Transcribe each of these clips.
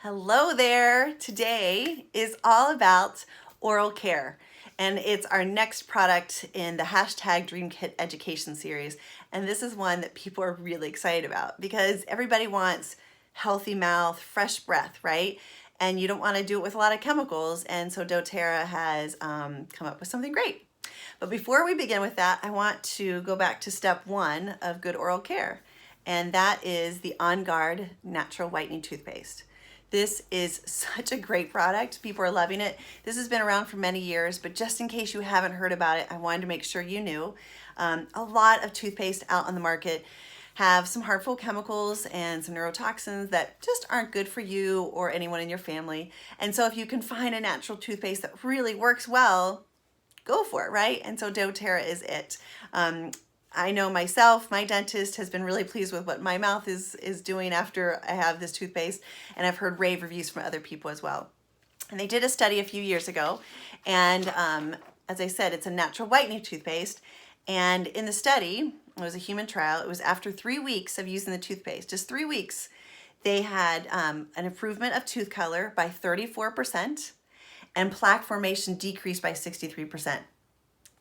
Hello there. Today is all about oral care, and it's our next product in the hashtag Dream Kit Education series. And this is one that people are really excited about because everybody wants healthy mouth, fresh breath, right? And you don't want to do it with a lot of chemicals. And so doTERRA has come up with something great. But before we begin with that, I want to go back to step one of good oral care, and that is the On Guard Natural Whitening Toothpaste. This is such a great product. People are loving it. This has been around for many years, but just in case you haven't heard about it, I wanted to make sure you knew. A lot of toothpaste out on the market have some harmful chemicals and some neurotoxins that just aren't good for you or anyone in your family. And so if you can find a natural toothpaste that really works well, go for it, right? And so doTERRA is it. I know myself, my dentist has been really pleased with what my mouth is doing after I have this toothpaste, and I've heard rave reviews from other people as well. And they did a study a few years ago, and as I said, it's a natural whitening toothpaste. And in the study, it was a human trial. It was after 3 weeks of using the toothpaste, just 3 weeks, they had an improvement of tooth color by 34%, and plaque formation decreased by 63%.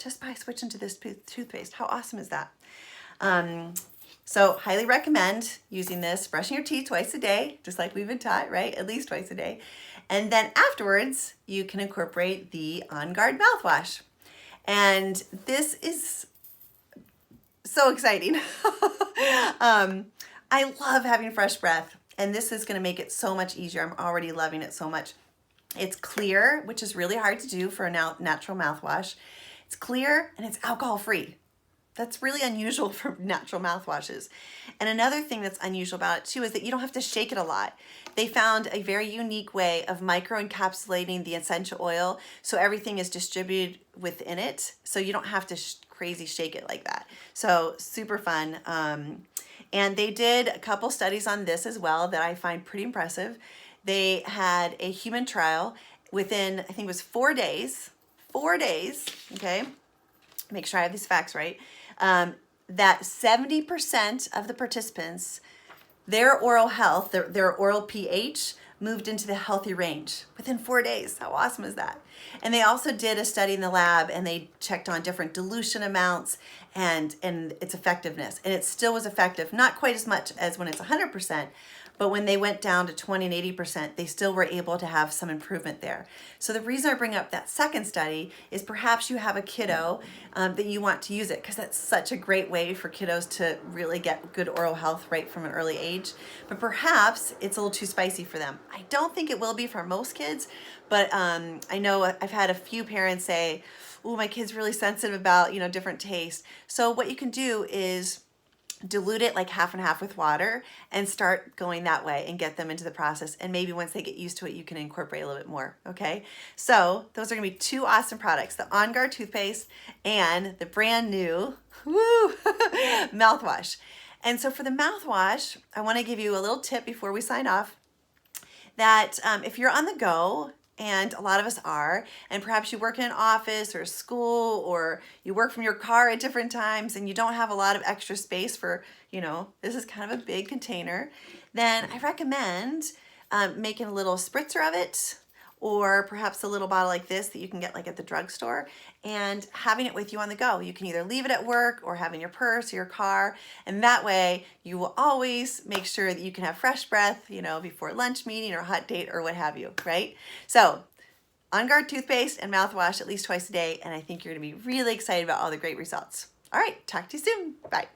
Just by switching to this toothpaste. How awesome is that? So highly recommend using this, brushing your teeth twice a day, just like we've been taught, right? At least twice a day. And then afterwards, you can incorporate the On Guard Mouthwash. And this is so exciting. I love having fresh breath, and this is gonna make it so much easier. I'm already loving it so much. It's clear, which is really hard to do for a natural mouthwash. It's clear and it's alcohol-free. That's really unusual for natural mouthwashes. And another thing that's unusual about it too is that you don't have to shake it a lot. They found a very unique way of micro-encapsulating the essential oil so everything is distributed within it, so you don't have to crazy shake it like that. So super fun. And they did a couple studies on this as well that I find pretty impressive. They had a human trial within, I think it was 4 days, okay, make sure I have these facts right, that 70% of the participants, their oral health, their oral pH moved into the healthy range within 4 days. How awesome is that? And they also did a study in the lab, and they checked on different dilution amounts and its effectiveness. And it still was effective, not quite as much as when it's 100%, but when they went down to 20 and 80%, they still were able to have some improvement there. So the reason I bring up that second study is perhaps you have a kiddo that you want to use it, because that's such a great way for kiddos to really get good oral health right from an early age. But perhaps it's a little too spicy for them. I don't think it will be for most kids, but I know I've had a few parents say, oh, my kid's really sensitive about, different tastes. So what you can do is dilute it like half and half with water and start going that way and get them into the process. And maybe once they get used to it, you can incorporate a little bit more, okay? So those are gonna be two awesome products, the On Guard toothpaste and the brand new mouthwash. And so for the mouthwash, I wanna give you a little tip before we sign off, that if you're on the go, and a lot of us are, and perhaps you work in an office or school, or you work from your car at different times and you don't have a lot of extra space for, this is kind of a big container, then I recommend making a little spritzer of it, or perhaps a little bottle like this that you can get like at the drugstore, and having it with you on the go. You can either leave it at work or have in your purse or your car, and that way you will always make sure that you can have fresh breath, before lunch meeting or hot date or what have you, right? So On Guard toothpaste and mouthwash at least twice a day, and I think you're gonna be really excited about all the great results. All right, talk to you soon. Bye.